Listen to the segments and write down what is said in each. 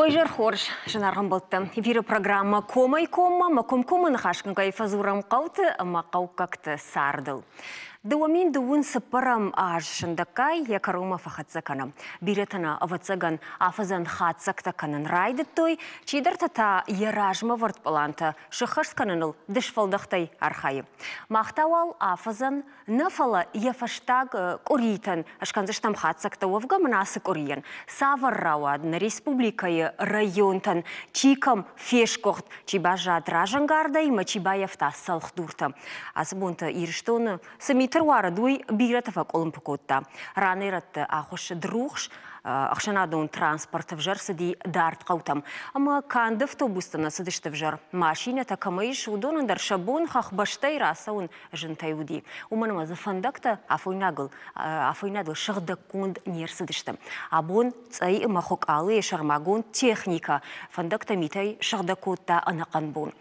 Ойжар хорш, жанарғын болтты. Эфирі программа «Комай комма», «Маком-комма» нахашкан кайфазурам қауты, «Мақау-какты сардыл». Дуамин дуын сыппарам ажшындакай якарума фахатсакана. Биретана аватсаган афазан хатсактаканын райды той, чидартата яражма вартпаланта, шыхашсканыныл дышфалдақтай архайы. Мақтауал афазан нафала яфаштаг коритан, ашканзыштам хатсакта овга манасы кориян. Саваррауад на республикае районтан, чикам фешкохт, чибажа дражангардай, мачибаевта салхдурта. Асбунта ирштоны самит Труара дуй биратафак олимпикотта. Ранератты ахуш друхш, ахшанадун транспорт в жар сади дарт қаутам. Ама канды автобустана садышты в жар. Машина такамайш удонан дар шабон хах баштай расаун жынтай уди. Уманама за фандакта афойнадыл шагдак кунд нер садышты. Абон цай махок алы шармагон техника. Фандакта митай шагдакотта анаканбон.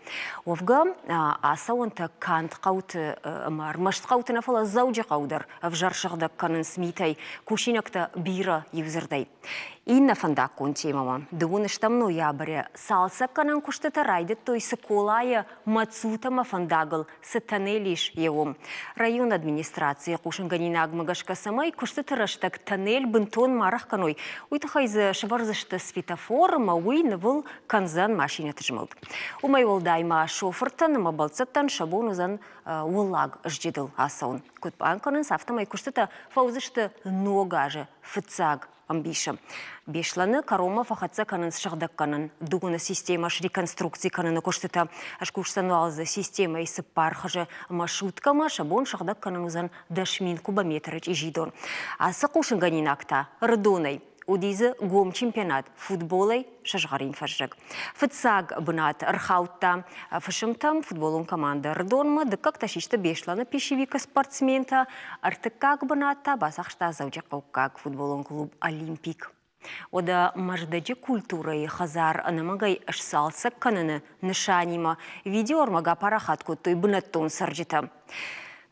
Овга асаунта кант қауты мармашт қауты нафала заужа қаудар в жар шагдак канын смитай кушинакта бира юзердай. Инна фандакон темама. Дуныштам ноября салса канан куштата райдет той соколая мацутама фандагл сатанелиш евом. Район администрации кушанганинаг магашка самай куштата раштак тоннель бентон марах каной. Уйтахайза шаварзашта светофор мауи навыл канзан машина тажмалт. Умай волдайма шофертан мабалцаттан шабонузан улаг ждедл асаун. Кутпан канан сафтамай куштата фаузашта ногаже фцаг амбиша. Бешланы карома фахатса канын шагдак канын дугуна система реконструкции канына коштыта ашкушсануалза система исы пархажы маршрутка шабон шагдак канынызан дашмин кубометрыч ижидон. Асы кушынганинакта рдонай удизы гом чемпионат футболай шашгарин фашжак. Футсаг бынат рхаутта фашымтам футболун команда рдонма да как ташишта бешланы пешевика спортсмента артыкак быната басахшта заучакаукак футболун клуб Олимпик. Ода маждаджи культурой хазар анамагай ашсалса каныны нышанима видео армага парахатку той бынаттон сарджита.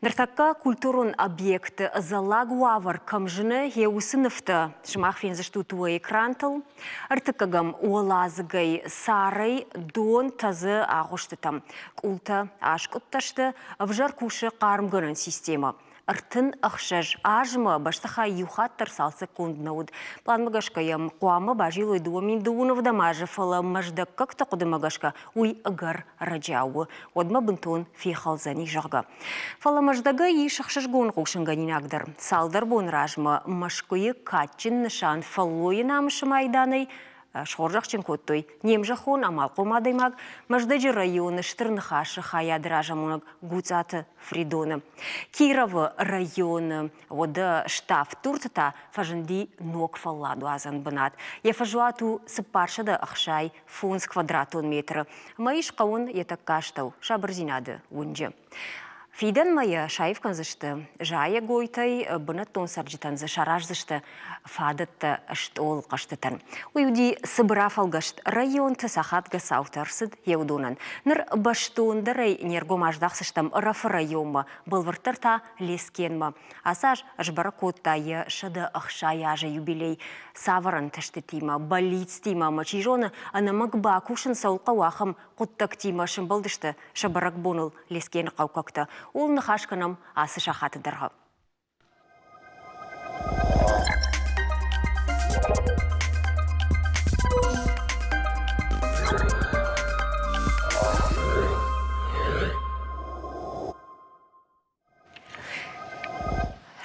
Нартакка культурун объект залагуавар камжыны еусыныфты шымах фензашту туа экрантыл. Артыкагам уалазыгай сарай дон тазы ағыштытам. Култа ашкутташты вжар кушы қарымгынын система. Артын ақшаж ажма баштаха юхаттар салсы кунднауд. План магашкаям куама бажилой дуамин дуунов дамажы фала маждак как-то куды магашка уй агар раджауы. Одма бынтон фейхалзани жага. Фала маждага и шахшажгон кушанганин агдар. Салдар бон ражма машкуи катчин нышан фаллои намышы майданой шоржақчын көттой. Немжахон амал қомадаймаг маждаджи районы штырнахашы хаядражамунаг гуцаты Фридоны. Кировы районы ода штаф туртата фажынди ног фалладу азан бынат. Ефажуату сыпаршады ақшай фунс квадратон метры. Маиш қауын етак каштау шабырзинады унжы. Фидан мая шайф канзышты, жая гойтай бынаттон сарджитанзы шаражзышты фадатты штол қаштытан. Уйуди сыбыраф алгашт районты сахатга саутарсыд еудонан. Ныр баштондарай нергомаждақсыштам рафы районма, былвыртырта лескенма. Асаж ажбаракоттайы шыды ақшай ажа юбилей саваран таштытима, болицтима мачижоны анамагба кушын саулқа уақым құттактима шымбылдышты шабарак боныл лескен қаукакта. Ол нахашканам асы шахаты дарға.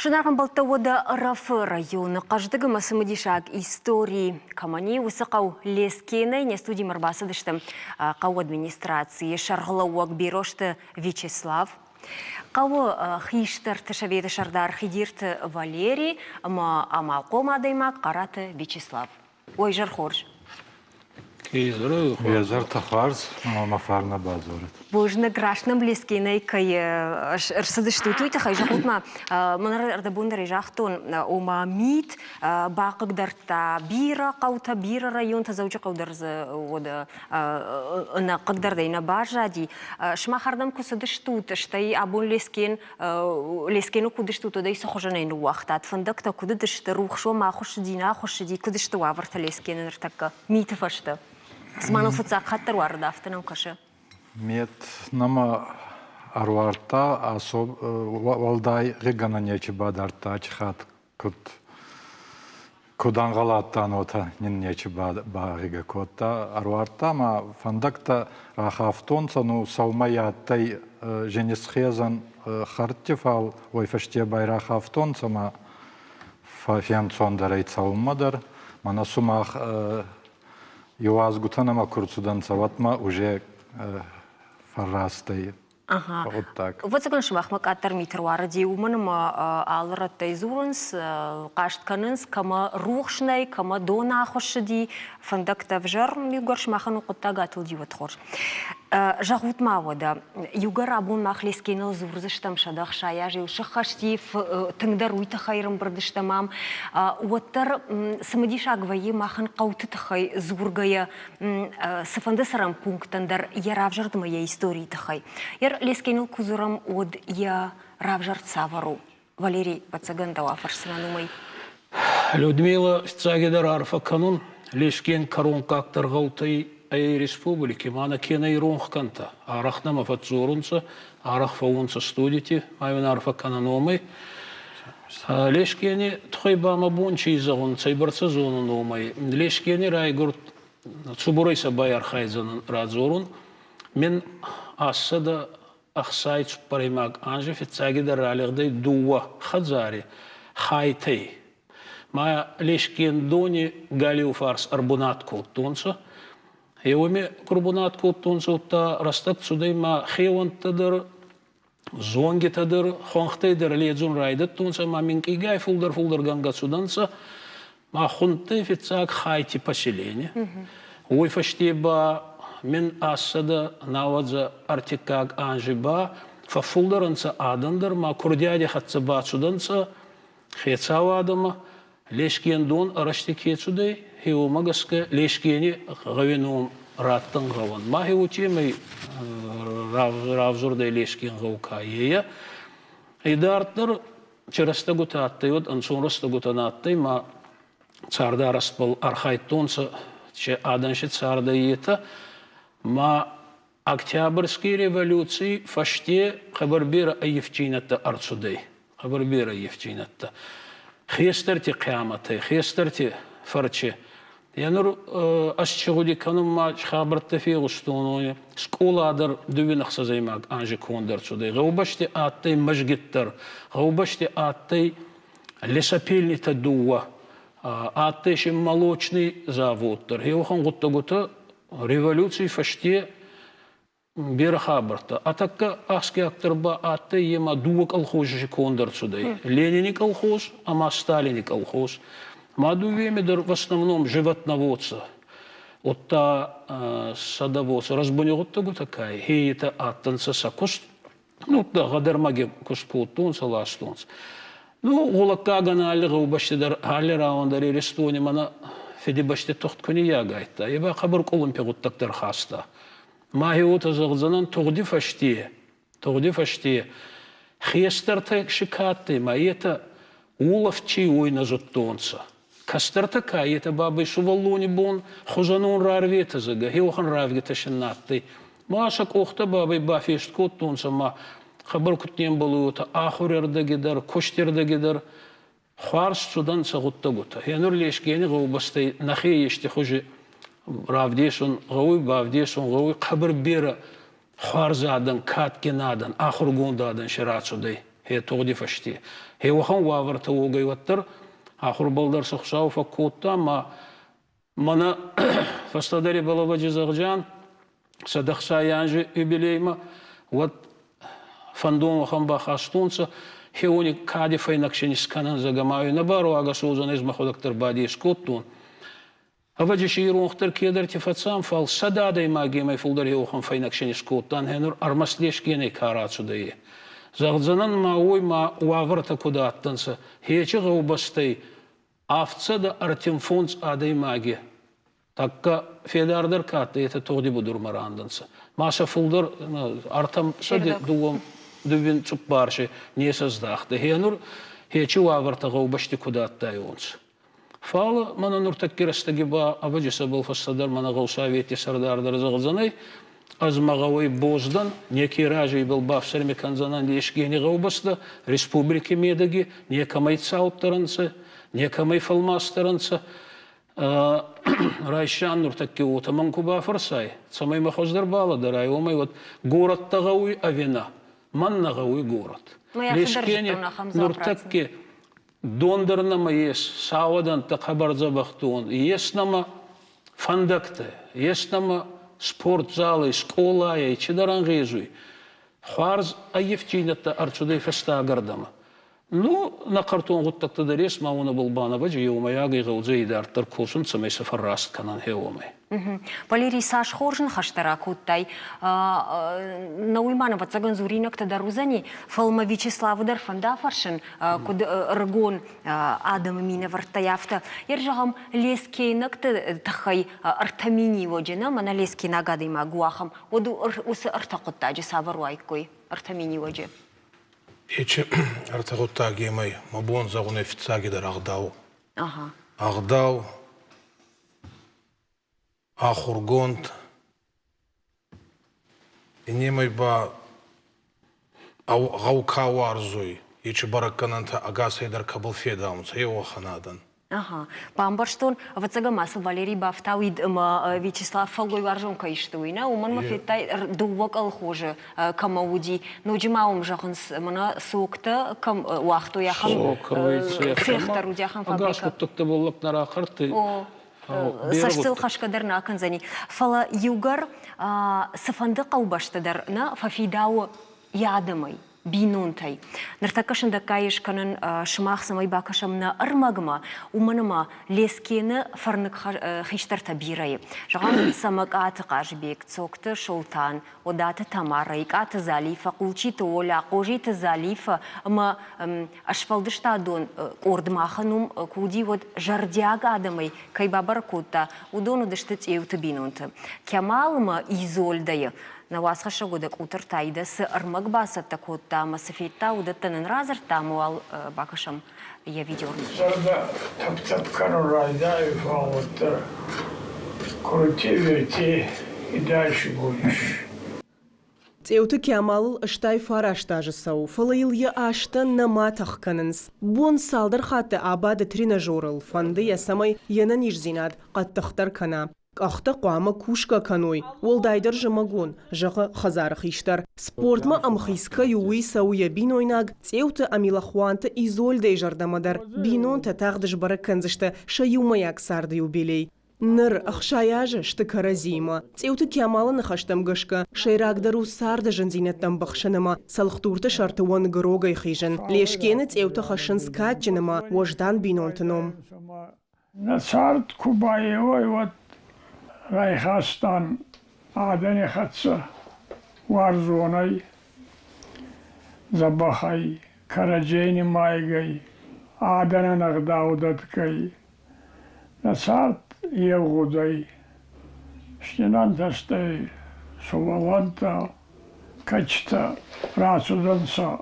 Шынарған балта ода Рафы районы қаждығы масымыдишак истории камани усықау лескенай не студий марбасыдышты қау администрации шарғылауак берошты Вячеслав. Қауы хиштар тышаветі шардар хидирті Валерий, амал қомадаймак қараты Вячеслав. Ой, жар хорж. Езер тахарз, мафарна базорит. Божна грашна блескинай кай рсадыштутуйта хай жахутма манар ардабундар жахтон ома мит бақыгдарта бира қаута бира район тазаучы қаударз ода на қыгдардайна бажади шмахардам кусадыштут штай абун лескену кудыштут одай сохожанайну уақтат фандакта кудыдышты рухшо махуш дина хушди кудышты ваварта лескенер такка мит фашта Сману фуцак хаттар варда автонам каша. Мет нама арварта асоб валдай гигана нечи бадарта чихат кудан галаттан ота нин нечи багига котта арварта ма фандакта рахафтонца ну саумаяттай женисхезан хартифал ой фаште байрахафтонца ма фафианцондарай цаумадар мана сумах Юаз гутанама курцудан саватма уже фаррастай. Вот так. Вот закон шмахмак аттар митруара диуманым алраттай зурунс каштканынс кама рухшнай кама дона хошди фандакта вжар югар шмахану куттагатыл диват хор. Жагутма вода югар абун махлескенел зурзыштам шадах шая жил шахаштив тыңдаруйта хайрым бирдыштамам уаттар самадишагвае махан каутыта хай зургая сафандасарам пунктандар яравжарды моя истории тахай. Лескенил кузурам от я равжар цавару. Валерий Пацагандава фарсананумай. Людмила Цагидар Арфа канун лешкен карун кактар гаутай ай республики мана кенай ронхканта арахнама фатзурунца арах фаунца студити майвен Арфа кананумай. Лешкени тхойбама бунчи изагун цайбарца зонунумай. Лешкени райгурт цубурайса байар хайзан радзурун. Мен асада Ахсайц паримак анжи фицагидар алигдай дуа хазари хайтей. Ма лешкен дони галиу фарс арбунат колтунца. Еуми курбунат колтунца утта растак цудай ма хеван тадыр зонги тадыр хонхтейдер ледзун райдат тунца ма минкигай фулдар ганга цуданца ма хунты фицаг хайти поселение. Ой фаштеба Мен асада навадза артикаг анжиба фафулдаранца адандар ма курдяди хатса бацуданца хецава адама лешкен дон арашти кецудай хеумагаска лешкени гавенум раттан гаван ма хеутемай равзурдай лешкен гавкаея идарттар чераста гута аттайот ансонраста гутана аттай ма царда распал архайтонца че аданши царда ета Ма Октябрьской революции фаште хабарбира Евчината арцудей. Хабарбира Евчината. Хестарти кьяматы, хестарти фарче. Янур асчуди канум мач хабарта фигустуну. Скуладар дувинах сазаймак анжи кондар цудей. Гаубашти аттай мажгиттар. Гаубашти аттай лесопильнита дуа. Аттай шим молочный заводтар. Хеохан гутта революции фаште берхабарта. Атакка аски акторба атты ема дуа колхозжи кондар цудай. Ленини колхоз, ама Сталини колхоз. Маду вемедер в основном животноводца. Отта садоводца. Разбунеготта гутакай. Хейта аттанца сакуст. Ну, да, гадармаге куспутунца ластунца. Ну, улаккагана алига убаштидар алираундари рестони мана Феди баште тохт күні ягайта. Еба қабыр қолын пеғуттақтар хаста. Махи ота зағзанан тоғди фаште. Хестарта шикатты, ма ета уловчи ойна зоттонца. Кастарта ка ета бабай суваллони бон, хузанун рарвета зага, хеохан равгета шинатты. Маша кохта бабай бафешт коттонца, ма қабыр күттен болу ота ахурерда гедар, коштерда гедар, Хуарс судан сагутта гута. Янур лешкени губастай нахи ешти хужи равдешун гуй бавдешун гуй қабыр бера хуарзадан каткинадан ахургундадан ширацудай. Хе тоғди фашти. Хе ухан ваварта угай ваттар ахур балдар сахсау факутта ма мана фастадари балаваджи загджан садахса янжи юбилейма вот фандон ухан бахастунца Хеони кадифай накшенис канан загамаю набару ага созан из маходактар бади скоттун. Аваджи иронхтер кедер тифацам фал сададой магия май фулдар йохан файнакшени скоттан хенур армаслеш гене карацудае. Загдзанан ма ой ма уаврта куда аттанса. Хечи гаубастай авца да артемфонс адай магия. Такка федардар катты это тоғди будур маранданса. Маса фулдар артам сади дугом дубин цупбарши не создахты. Хенур хечи уаврта гаубашти куда аттай онса. Фала мана нуртаккирастаги ба аваджиса был фассадар мана гаусавети сардардар загзанай аз магавай боздан неки ражи был бафсарми канзанан лешгени гаубаста республики медаги некамай цауптаранца некамай фалмастаранца райшан нуртакки утаман куба фарсай самай махоздар бала дарай омай вот город тагауи авена манна гауи город лешгени нуртакки Дондарнама есть, сауадан такабар забахтун, есть нама фандакты, есть нама спортзалы, школа, и чидарангезуй. Хварз аевтинята арчудай феста гардама. Ну, на картон вот так тогда рез, мауна булбана баджи, еумаяга и гаудзейда артар кулшун, самай сафарраст канан хеумай. Валерий Саш Хоржин хаштара куттай на уйманова цаган зуринок тадарузани фалма Вячеслава Дарфанда фаршин куд ргон Адам мина вартаяфта ержагам лескейнак тахай артамини воджена мана лескейна гадай магуахам оду ус артакуттаджи саваруайкой артамини водже Ече артакуттаги май мабон загуне фицаги дар агдау агдау Ахургонт, и немай ба гауκауарзуй, ече бараккананта агасайдар кабыл федаумца, его ханадан. Памбарштон, вацагамаса Валерий Бафтауид Вячеслав Фалгой варжонка иштуина, уман мафетай дувак алхоже камауди, но джимаум жаханс мана сокта кам уахту яхам фехтару дяхам фабрика. Агас вот так-то был лапнара харты. Сашцил хашкадарна канзани. Фала югар сафанды қаубаштадар на фафидау ядамай, бинунтай. Нартакашында кайыш канын шымақ самай бакашам на армагма, уманыма лескені фарнык хиштарта бирайы. Жағам самак аты қажбек, цокты шолтан, одаты тамара, икаты залифа, кулчиты оля, қожиты залифа, ама ашфалдышта адон ордмаханум куди вот жардяга адамай, кайбабар кутта, удону дыштыц еуты бинунты. Кямалыма изольдайы, на вас хашагудак утыртайды сы армак басат такутта масафитта удаттанын разыр тамуал бакашам я видеорны. Зарда тап-тапкану райдаю, вот крути, верти и дальше будешь. Цеуты кямал штай фараштажы сау, фалаилия аштан наматах канынс. Бон салдар хаты абады тренажерыл, фанды ясамай яна нижзинад, қаттықтар кана. Ахта қуама кушка каной, ол дайдар жамагон, жағы хазарық иштар. Спортма амхиска юи сауя бинойнаг, цеуты амилахуанты изольдай жардамадар. Бинонта тағдыш бара канзышты шаюмаяк сарды юбилей. Ныр ахшаяжы шты каразима. Цеуты кямалы нахаштам гышка, шайрагдару сарды жынзинеттам бақшаныма, салықтурты шартуан гырогай хижын. Лешкені цеуты хашын скатчыныма, ождан бинонтыном. На сарт Кубаевой вот Райхастан Адане хатса Варзонай, Забахай, Караджейни Майгай, Адана Нагдаудаткай, Насарт Евгудай, Штинантастай, Суваланта, Качта, Рацуданса,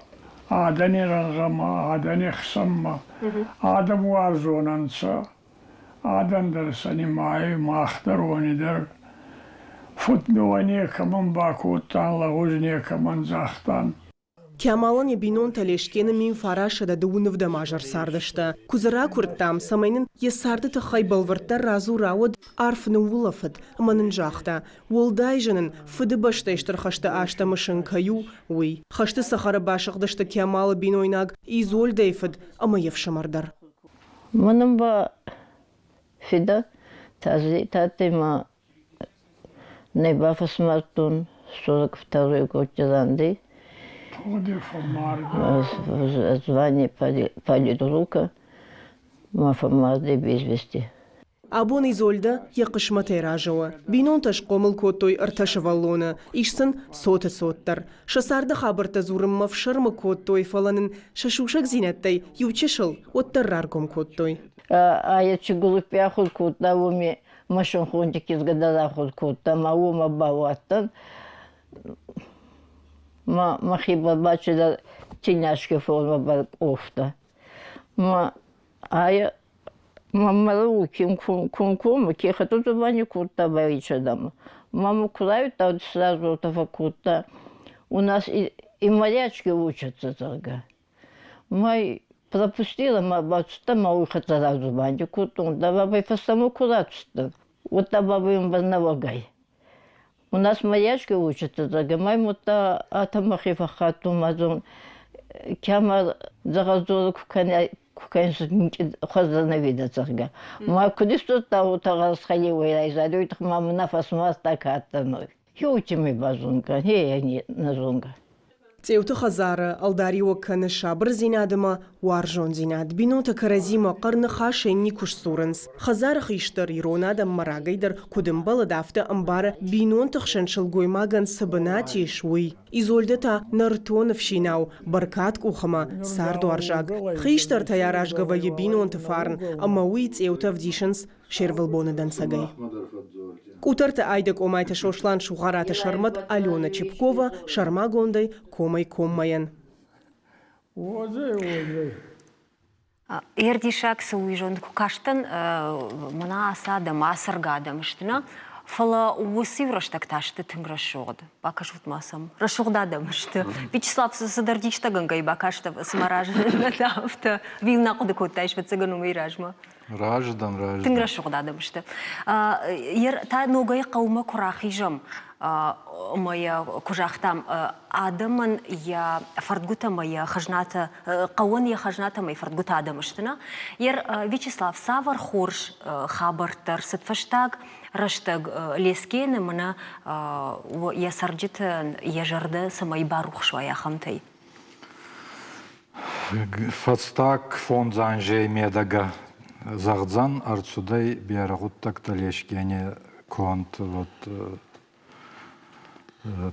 Адани Рангама, Адани Хсамма, Адам Варзонанса, Адандар санимай, махтаронидер, футболане каман бакуттан, лагужне каман захтан. Кямалан ебинон талешкені мен фарашада дуынов да мажар сардышты. Кузыра күрттам самайнын есарды тахай балвырттар разу рауд арфны улафыд, манын жақта. Олдай жынын фыды башта иштырхашты аштамышын каю, уй. Хашты сахара башықдышты кямалы бинойнаг изольдайфыд, ама евшамардар. Манын ба фида тази татима не бафас мартун 42 год занды. Звание политрука, мафамарды без вести. Абон Изольда яқышматай ражуы. Бинонташ қомыл коттой ырташываллоны, ишсын соты-соттар. Шасарды хабырта зурыммав шырмы коттой фаланын шашушак зинеттай ючышыл оттарраргом коттой. А я чугулупя худ кутта, уми машин хунтик из года худ кутта, ма ума баваттан. Ма хиба бачу да тиняшки форма бар офта. А я мамалу кум кеха тут ваню кутта боится дома. Маму кулают, а сразу того кутта. У нас и морячки учатся тогда. Май пропустила, бабушка, выход сразу баню куту, да бабай по самому кулачеству. Вот та баба им вознавогай. У нас морячки учатся тогда. Май мута атамахи фахату мазун. Кяма заразу куканя хазана вида царга. Ма куди что та утара схалила и изолюет маму на фасмас так аттаной. Ючими базунка, не назунка. Цеуты хазары алдари уакканы шабыр зинадыма варжон зинад. Бинота каразима қарны хашенни куш сурынс. Хазары хиштар иронадам марагайдар кудымбалы дафты амбары бинон тахшаншыл гоймаган сабынати шуй. Изольдата нартонов шинау баркат кухама сарду аржаг. Хиштар таярашгавайы бинон тафарн, амауи цеута вдишенс шервалбоныдан сагай. Кутарта айдак омайта шошлан шухарата шармат Алена Чепкова, шарма гондай комай коммаян. Эрдишак суижон кукаштан мана асада масаргадам штына. Фала усы враштакташты тынграшогд. Бакашут масам. Рашогдадам шты. Вячеслав Садардичтагангай бакашта смараж надафта. Вилна куды коттайш вацагану мейражма. Раждан. Тынграшогдадам шты. Ер та ногай каума курахижам. Моя кужахтам адаман я фардгута моя хажната кауан я хажната моя фардгута адамыштына. Ер Вячеслав Савар хорш хабартар сытфаштаг раштаг лескены мына я сарджит ежарды самай барух швая хамтай. Фастак фонд занжей медага загдзан арцудай биарагуттак талешкене конт вот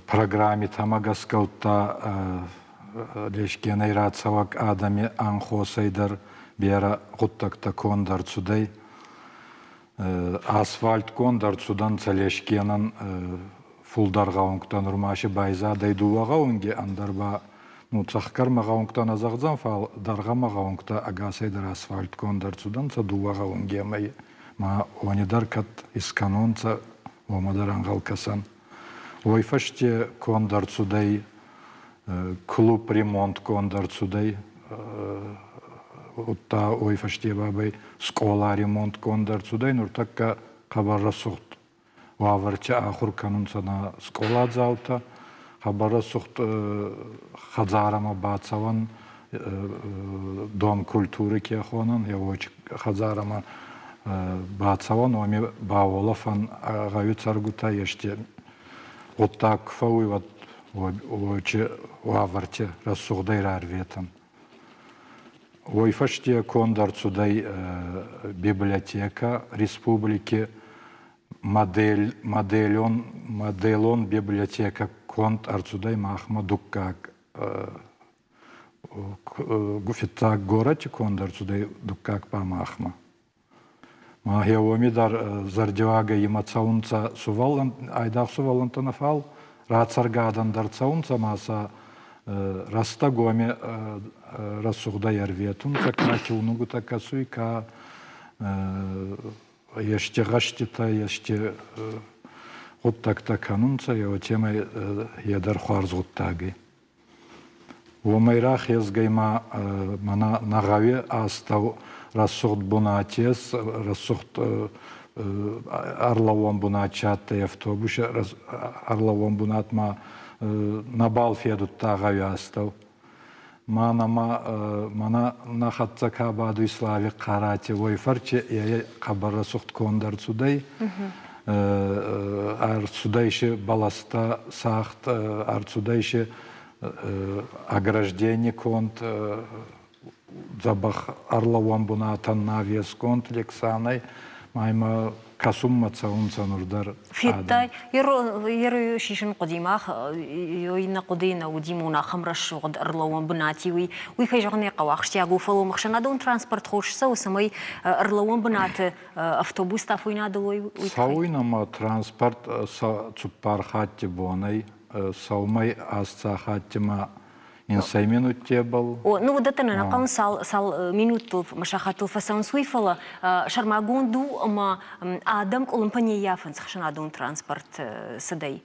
программе тамагаскаутта лешкеней рацавак адами анхосайдар бера гуттакта кондар цудай асфальт кондар цудан целешкенан фулдарга оңктан урмаши байза дайдуага онге андарба ну цахкармага оңктан азагзан фал даргамага оңкта агасайдар асфальт кондар цудан цадуага онге май ма онидар кат исканонца омадар ангалкасан. Ойфаште кондар цудай, клуб ремонт кондар цудай, утта ойфаште бабай школа ремонт кондар цудай, нур такка хабарра сухт ваварча ахур канунсана школа залта, хабарра сухт хазарама бацаван дом культуры кехонан, я очень хазарама бацаван, оми баолафан гаю царгута еште. Вот так фауи вот очи ваварте рассугдай рарветан. Ой фаште кондар цудай библиотека республики моделон библиотека конт арцудай махма дуккак гуфиттак горати кондар цудай дуккак па махма. Ма хеомидар зардивага имацаунца сувалан айдах сувалантана фал рацаргадан дарцаунца маса растагоме рассугда ярветун така чунугу така суйка еште гаштита еште вот так таканунца его тема ядар хуарзгуттаги. Умайрах езгайма мана нагаве астав рассухт бунатес, рассухт арлавон бунатчатта автобус, арлавон бунатма набал федут тагавястав. Мана нахатца кабаду ислави карате войфарче я кабар рассухт кондар цудай. Ар цудайше баласта сахт, ар цудайше ограждение конт. Забах арлаван бунатан навес конт лексанай майма касумма цаунцан урдар. فيتاي يرو شيشن قديمة يوينا قدينا وديمونا خمر الشغل أرلوان بناتي وي خيجغني قواخش ياقو فلو مخشنا دون ترانسبورت خوش سو سمي أرلوان بنات أفتوبوس تافوينا دلوي سوينا ما ترانسبورت تسبار خاتي بوني سومي أستا خاتي ما إنسان минут تيبل. Ну вот это наверное сал минуту машахату фасон суифала шармагунду ама адам колумпания яфен схшана дон транспорт садай.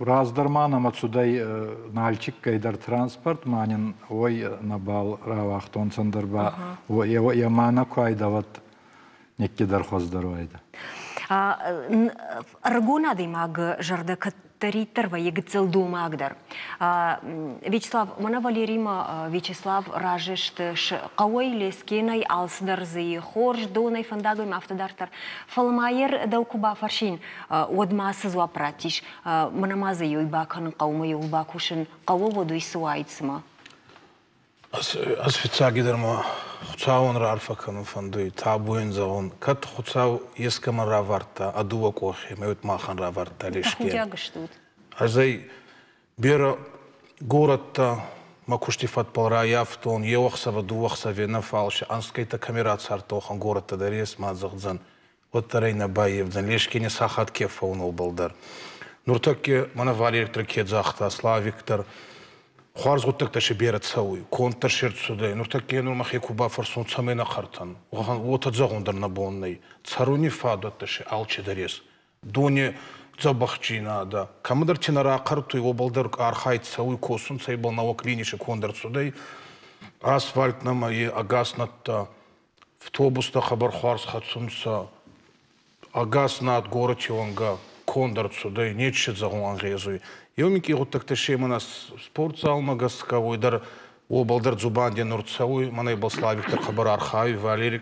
Раздармана мацудай нальчик кайдар транспорт манин ой набал равахтон сандерба ой ямана кайдават некидар хоздоройда. Аргуна димаг жарда Таритарва егцел дома агдар. Вячеслав, мана Валерима Вячеслав ражешт кауай лескенай алсдарзы хорж донай фандагой мафтадартар. Фалмайер даукуба фаршин одмасы зуа пратиш. Манамазы йой бакан каумай йой бакушин кау воду и суайцма. Асфица гидерма хуцаун рарфакану фандуй табуин заун кат хуцау ескама раварта адува кохи меут махан раварта лишке. Азай бера городта макуштифат полра яфтон евахсава дувахсаве на фалше анскайта камера цартохан городта дарес мазагдзан вот тарейна баевдан лишке не сахат кефаунул балдар. Нуртаке мана Валерий тракет захта Славиктор خوارز قطعه تشه بیارد سوی کنتر شرط شده نورتاکی نور مخی کوبا فرسون سامینا خرطان و تزاغون در نبونی царунی فادت تشه آلچه دریس دونی زبخچینا دا کم در چنارا قرطوی و بالدر آرخایت سوی کوسون سیبال نوکلینیش کندر شده асфальт نمایی آگاس نتا فتوبوس تا خبر خوارز خدسون سا آگاس نات گورچی وانگا کندر شده نیچه زاغون غیزوی Йомики вот так теше мана спортзал магасковой дар обалдар зубанди нурцавой мана был Славиктор хабар архай Валерий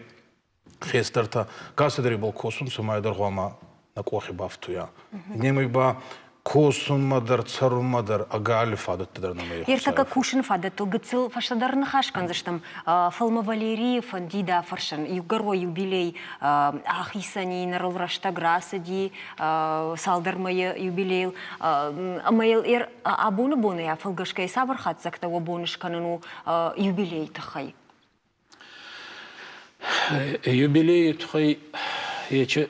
Хестерта касадри был косун сумайдар гома на кохи бафтуя немой ба косун мадар царун мадар агали фадат тадар на моих Иртака кушин фадат то гцил фашадар нахашкан заштам фалма Валерий фандида фаршан югаро юбилей ахисани наролрашта грасади салдар моя юбилей амайл ир абуну бону я фалгашкай сабар хат закта вабонуш канану юбилей тахай юбилей тахай ече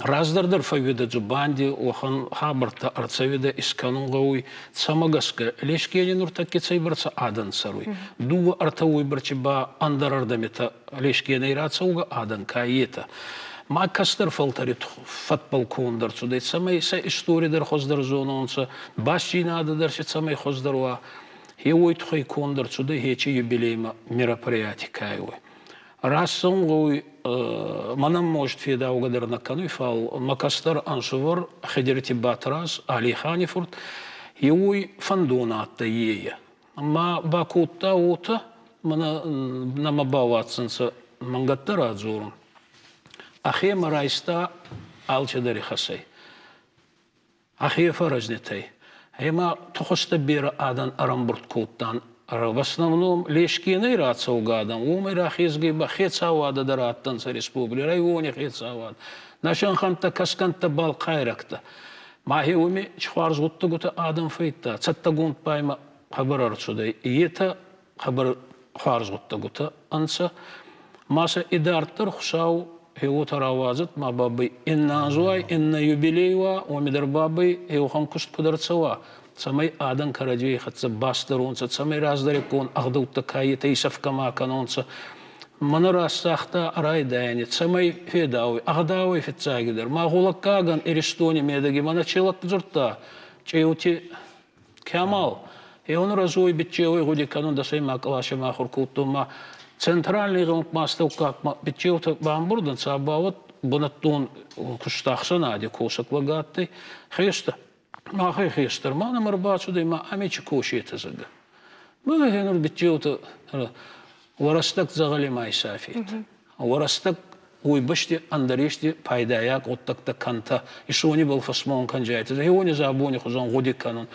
Раздардар фавида зубанди, охан хабарта арцавида исканунгауи, самагаска, лешкени нуртаки цайбарца адан царуй. Дува артауи барчиба андарардамита лешкени рацауга адан каиета. Ма кастер фалтарит фатпал кундар цудайт, самай са история дар хоздар зононца, басчина ададаршит самай хоздаруа. Хеуой тухай кундар цудай хечи юбилейма мероприятий каевой. Рассонгой манам может феда угадар на кануй фал макастар ансувар хедерти батрас али ханифурт юй фандуна атта ея. Ма бакутта ута мана намабаватсанса мангаттара адзурун. Ахе марайста алчадари хасай. Ахе фаразнетай. Ема тухоста бера адан арамбурт куттан в основном лешкины рацаугадан, умера хизгиба хецавада дараттанса республики, районе хецавад. Нашан ханта касканта бал кайракта. Махи уми чхварз гуттагута адам фейта, цаттагун пайма хабарар цудай. Иета хабар хварз гуттагута анса. Маса идартар хусау хеута равазат ма бабы инна азуай, инна юбилейва, умидар бабы хеухан куст пударцава. Самай адан караджей хатса бастаронца, самай раздарекон ахдаута кайета исавкама канонца. Манара сахта райдайнит, самай федауи, ахдауи фицагидар. Магулакаган эристони медаги, маначелат зурта. Чеути кямал. И он разуй битчевой годи канон да сайма калаша махуркутума. Центральный гамк мастау как битчевта бамбурдан сабават бонаттон куштахсанади косаклагатты. Хеста. Махай хестер, мана марбацу да има амичи кошиета зага. Мага хенур битчеута варастак загали майсафит. Варастак уйбашти андарешти пайдаяк оттакта канта. Ишони был фасмон канджайта. Хеони забони хузан годи канон.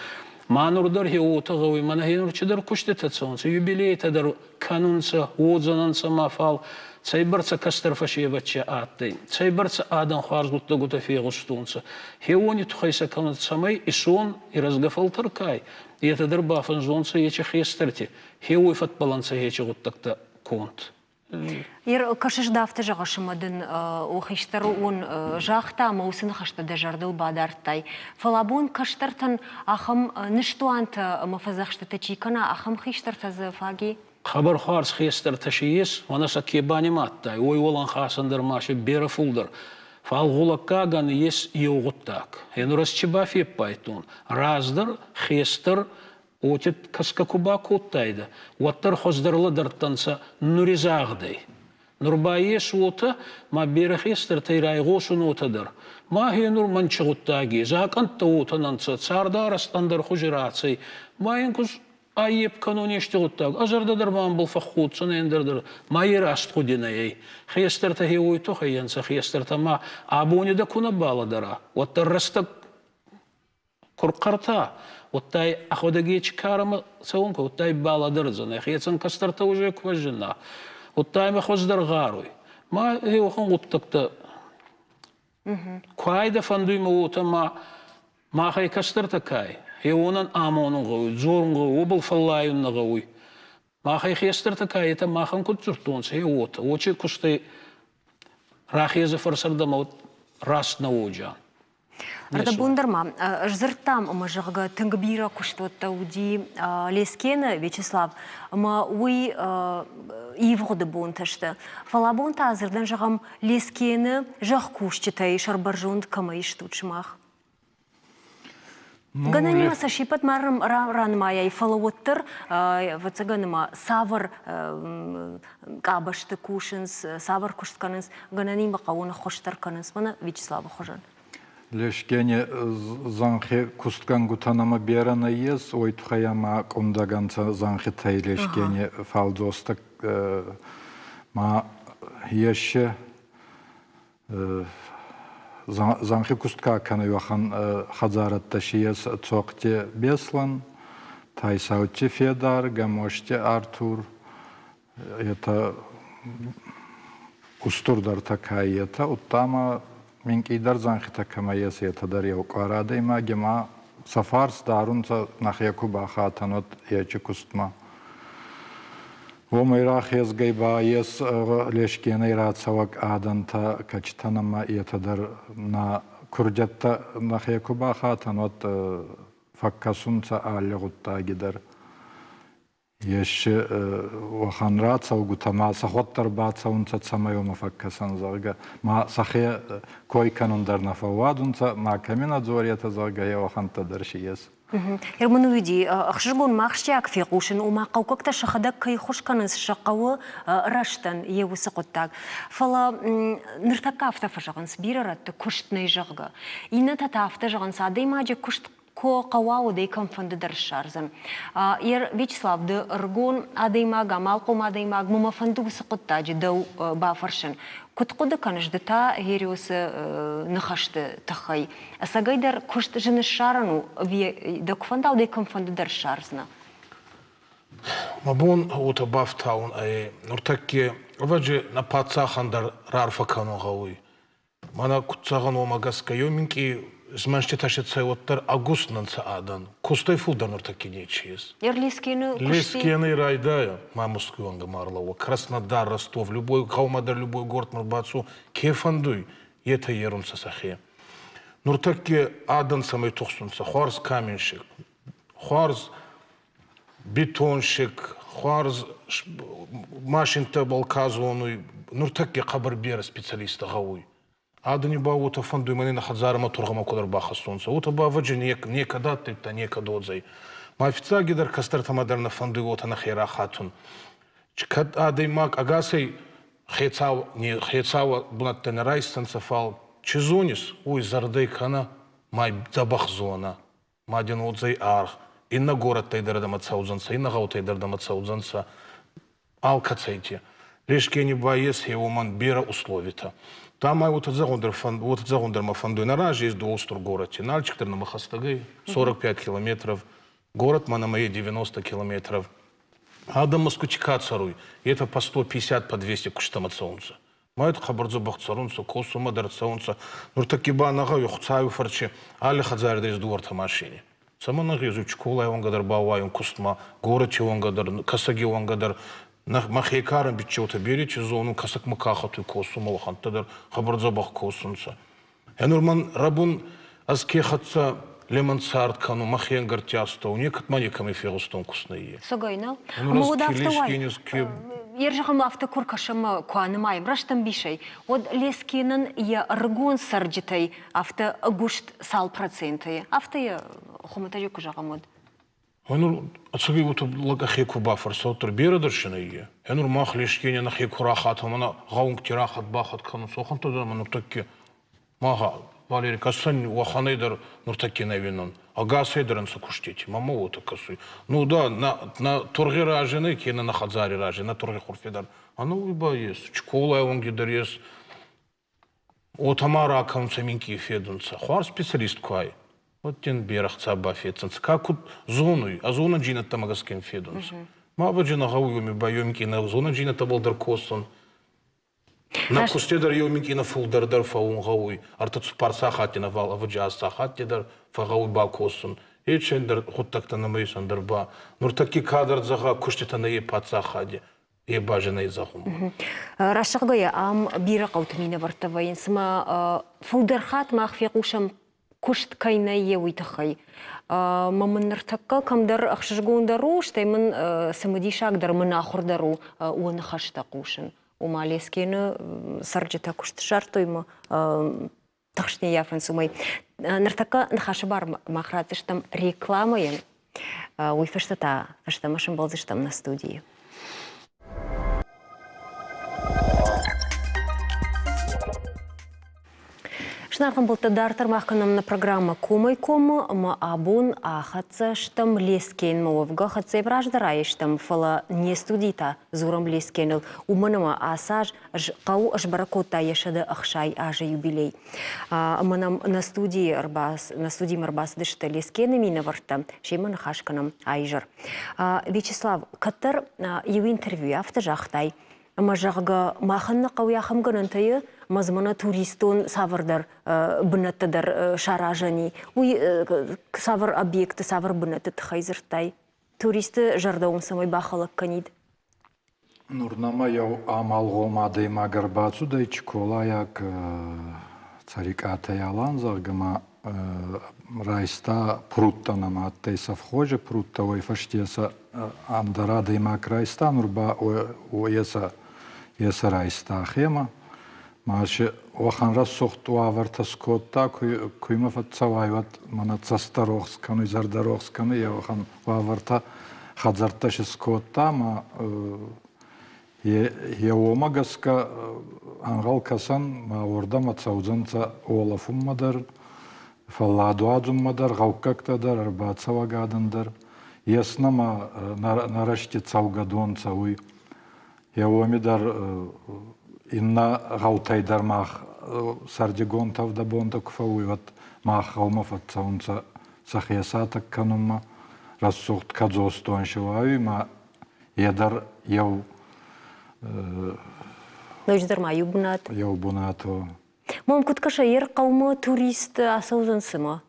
Манурдар хеота гауи мана хенур чидар куштета цонца. Юбилей тадар канунца, отзананца мафал. цайбарца кастерфашевача атты, цайбарца адан харгутта гута фегустунца. Хеони тухайса канат самай и сон и разгафалтаркай. И это дербафан зонца ече хестерти. Хеой фатбаланца ече гуттакта конт. Ер кашыждафты жағашымадын оқиштары он жақта маусын қашта да жардыл бадартай. Фалабон каштартан ахым ныштуанты мафазақшты тачикана ахым хиштартазы фаги? Хабар харс хестер ташиес, ванаса кебани маттай, ой олан хасандар маши бері фулдар. Фал гулаккаган ес йогуттак. Енурас чиба феппайтун. Раздар хестер отит каскакуба коттайды. Уаттар хоздарлы дырттанса нуризағдай. Нурбайес ота, ма бері хестер тайрайғосын отадар. Ма хенур манчығыттаги, закантта отананса, царда арастандар хужираций. Ма енкуз айеп канонешті ғыттаг. Азардадар ман бұл фаққутсын ендердір. Ма ер астқудина ей. Хестер тахи ойты хайянса, хестер тама абонеда куна баладара. Уаттар растак курқарта. Оттай аходаги чикарама саунка, оттай баладырзана, хецан кастарта уже кважина. Оттай ма хоздар гаруй. Ма хеохан гуттакта. Квайда фандуйма ота ма хай кастарта кай. Хеонан амонун гауй, зорун гауй, обыл фаллайунна гауй. Ма хай хестарта кай, это махан кутзуртунса, хеота. Очи кустай рахеза фарсардама раст на оджан. Арда бундарма, жзыртам мажыға тыңгбира куштотта уди лескені, Вячеслав, ма уй ивғыды бунташты. Фалабунта азырдан жағам лескені жақ куштетай шарбаржунд камай штучмах. Гана нема сашипат марым ранмая и фалавоттыр, вацаганыма савар кабашты кушынс, савар куштканынс, гана нема қауыны хоштарканынс, мана Вячеслава хожан. Лешкене занхи кусткан гутанама берана ес, ой тухаяма кундаганца занхи тай лешкене фалдостак ма еші занхи кустка кана юахан хазаратта шиес цоқте беслан, тай саутте Федар, гамоште Артур, это устурдар такая, это уттама Минки дар занхита камаяс я тадар я укарада има гема сафарс дарунца нахяку бахатанот ячи кустма. Вомайрах ес гайба ес лешкена ират савак аданта качтанама я тадар на курджатта нахяку бахатанот факкасунца аллягутта гидар. Еші ваханрат саугута ма сахоттар бат саунца цамайо мафаккасан зарга. Ма сахе кой канундар нафавадунца ма камина зорията зарга я ваханта дарши ес. Ерману види, ахшырбун махшчак фиqушын ума қауқақта шахадак кай хушканыз шақауы раштан еусы қоттаг. Фала ныртакафта фажағанс бирарат күштнай жағға. Ина татафта жағанса адаймаджа күшт ко қауау дейкам фанды даршарзан. Ер Вячеслав, да ргон адаймага, малком адаймаг, мума фанду сақоттаджи дау бафаршын. Кутқуды каныждыта хериосы нахашты тахай. Асагайдар кушт жыны шарану да кфандау дейкам фанды даршарзна. Мабун ута бафтаун ай нуртакки ваджи на пацахандар рарфакану гауи. Мана кутсаган омагаска йоминки зманште ташетсай оттар агустнанца адан. Кустай фулдан нуртакки нечиес. Лескені кушти? Лескені райдая. Мамуску ванга марлава. Краснодар, Ростов, любой каумадар, любой город Марбацу. Кефандуй. Ета ерунца сахе. Нуртакки адан самай тухсунца. Хуарз каменщик. Хуарз бетонщик, хуарз машинта балказуану, нуртакки қабарбера специалиста гауи. Адани ба ута фанду имани на хазарама тургама кудар баха сонца. Ута ба ваджи некада типта некада отзай. Ма официал гидар кастарта мадарна фанду ута на хейра хатун. Чкад адай мак агасай хейцава бунаттен райстанца фал. Чизунис, уй зардай кана, май забах зона. Мадин отзай арх. Инна город тайдардама цаузанца, инна гау тайдардама цаузанца. Алкацайте. Лешкени баес хеуман бера условита. Там ай вот загондар мафандуй на раже есть до остр город. Нальчиктер на Махастагай 45 километров. Город Манамае 90 километров. Адам маскучка царуй. И это по 150, по 200 куштама цаунца. Майт хабарза бах царунца, косума дар цаунца. Нур таки ба нага юхцаю фарчи, али хазар дез дуарта машине. Сама нага изучкула он гадар бавайон кустма, горочи он гадар, касаги он гадар. Махейкарам бичота беречи зону, касак макахату косума лохантадар, хабарза бах косунца. Энурман рабун азкехатца лемон царт кану махен гартясто, некат маниками ферустон кусные. Согайна. Ну Ержахам автокуркашам куанымайм, раштам бишей. От лескинен я ргон сарджитай авто гушт сал проценты. Авто я хоматажу кужагамод. Энур ацуги вот лагахеку бафар саутр берадыршина ие. Энур мах лешкене на хеку рахат, мана гаунг тирахат бахат кану соханта да манур такки мага Валерий Касан ваханейдар нуртаки навинон. Ага сейдаран сакуштити. Мама вот касуй. Ну да, на торге ражены, кена на хадзаре раже, на торге хурфедар. А ну выба есть. Чкола он гидар есть. Отамара акаунца минки федунца. Хуар специалист куай. Вот тен берах цаба федунца. Как зону, а зона джина тамагаскен федунца. Мава джина гауюми байомки на зона джина табалдар косон. На кустедар йоминки на фулдардар фаун гауй. Арта цупарса хатина вал аваджаса хатидар фагауй бакосон. Ечендер хуттакта на мейсандар ба. Нур таки кадар зага куштета на епаца хади. Ебажена изахум. Рашагая ам бира qautmina вартавайн сма фулдархат махфиqушам кушт кайна еуитахай. Мамнартакка камдар ахшжгундару штаймын самадишагдар манахурдару уанахаштaqушын. Умалескені сарджета кушт шартойма тахшне яфран сумай. Нартака нахашы бар махратыштам рекламаем. Уй фаштата, фаштамашым балзыштам на студии. Шнархам болтадар тармахканам на программа Комай-Кома, ма абун ахатса штам лескейн мовга хатсай враждараештам фала не студита зурам лескейнил. Уманама асаж қау ажбаракота ешады ахшай ажа юбилей. Манам на студии марбас дышта лескейны мина варта, шейман хашканам айжар. Вячеслав, каттар еу интервью автожахтай. Мажага маханна қауяхам ганантайы мазмана туристон савардар бынаттадар шаражани. Уй савар объекты савар бынаттат хайзыртай. Туристы жардаун самай бахалак канид. Нурнама яу амалғомады магарбацу да ичкола як цариката ялан заргама райста прутта наматтай совхоже прутта ой фаштеса андара да имак райста нурба оеса Еса райста хема, маше оханра сохту аварта скотта, куйма фатцавайват мана цастарохскану, зардарохскану, я охан аварта хадзарташи скотта, ма я омагаска ангал касан, ма орда ма цаудзанца олафуммадар, фалладуадзуммадар, гаукактадар, арбацавагадандар, ясна ма нарашти цаугадонца уй. Я омидар инна гаутайдар мах сардигонтав да бонтак фауиват мах гаумаф атцаунца сахиясатак канума рассухт кадзостуан шивави ма ядар яу Нойждар ма юбнат. Яу бунато. Мам куткаша ер қаума турист асаузан сыма.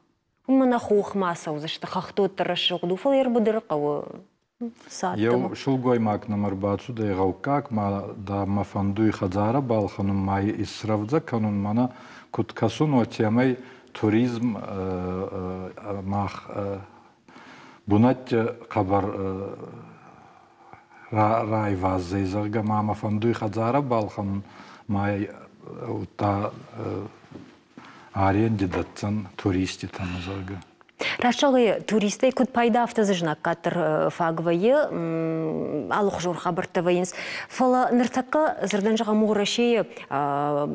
Умана хохма асаузашта хахтот тарашугду фал ер будыр қауы. Яу шулгой мак намарбацу да гаукак ма да мафандуй хазара балханун май исравдза канун мана куткасун отемай туризм мах бунат хабар рай ваззайзарга ма мафандуй хазара балханун май ута аренде датсан туристи тамазарга. Рашагы туристы кут пайда автозыжна катыр фагвайы алух жур хабыртывайынс. Фала ныртакка зырданжаға мұғырашейі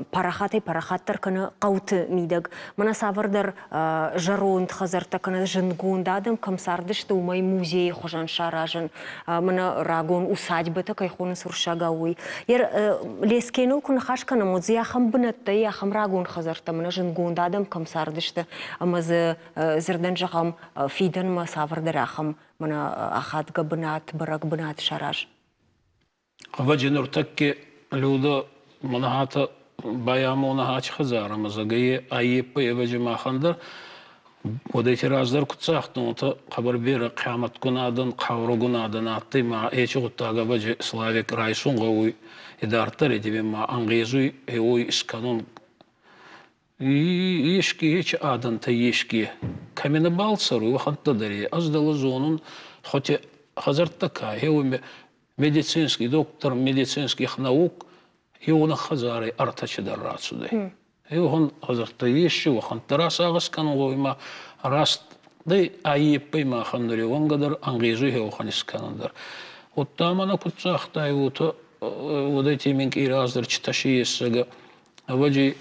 парахаттар каны қауты мидаг. Мана савардар жаруын тхазарта каны жынгуындадым камсардышты умай музей хожан шаражын. Мана рагон усадьбыта кайхоны суршага уй. Ер лескенул күн хашканы мудзи яхам бынатты яхам рагон хазарта. Мана жынгуындадым камсардышты. Амазы зырдан шағам фейден ма савырдыр ақым, мұна ақадға бұнат, бұрак бұнат шараж. Ваджин уртакки люда манахата баяму нахач хазарамаза гае айеппа еваджи махандар одайти раздар кутсахтын ота қабар бері қиямат күнадын, қавру күнадын атты ма эчи құттаға баджи Славик Райсунға уй идарттар едебе ма аңғезуй уй исканун ешки эч адын-та ешки камені балсару вахантта дари аздалы зонун хотя хазарттака медицинский доктор медицинских наук его хазары артачы даррацудай. Он хазарта еші вахантта рас ағысқан ойма расты айеппай махандари оңгадар аңғезуй хеухан исканандар. Оттамана кутсахтай одай темен кейраздар читаши ессігі ваджи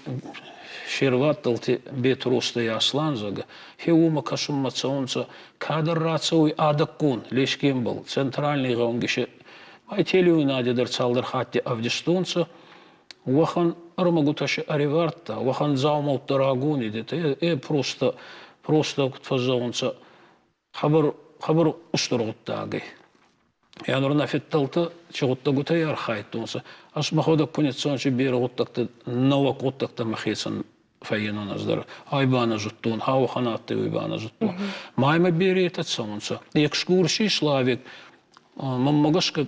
шерваттылты бетруста ясланзага хеума касуммацаунца кадар рацауй адаккун лешкен был центральный гаунгиши айтелюй надедар цалдар хатти авдистунца вахан армагуташи ариварта вахан заумауттарагун идет просто кутфазаунца хабар устургуттагай янурна фетталты чыгутта гутай архайтунца асмаходак пунетсончи берегуттакты навакуттакта махесан файянаназдар айбана жуттун хауханатты уйбана жуттун майма беретатсонца экскурсий Славик маммагашка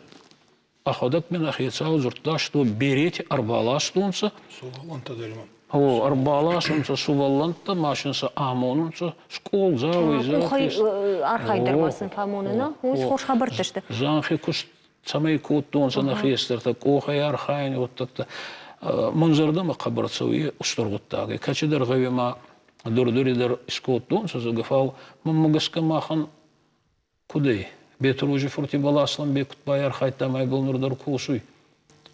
аходак мен ахицал журтта что берете арбаластунца Суваланта дельман. Арбалашунца суваланта машинса амонунца школ завой Архайдырмасын фамонына, өз хош хабыртышты. Занхи куш самай куттунца нахестертак охай архайн оттакта манзарда ма қабырцауи устургуттагы качидар гавима дурдуридер искоттунца загафал маммагаска махан кудей бетружи фурти баласлам бекутбай архайтамай болнурдар кусуй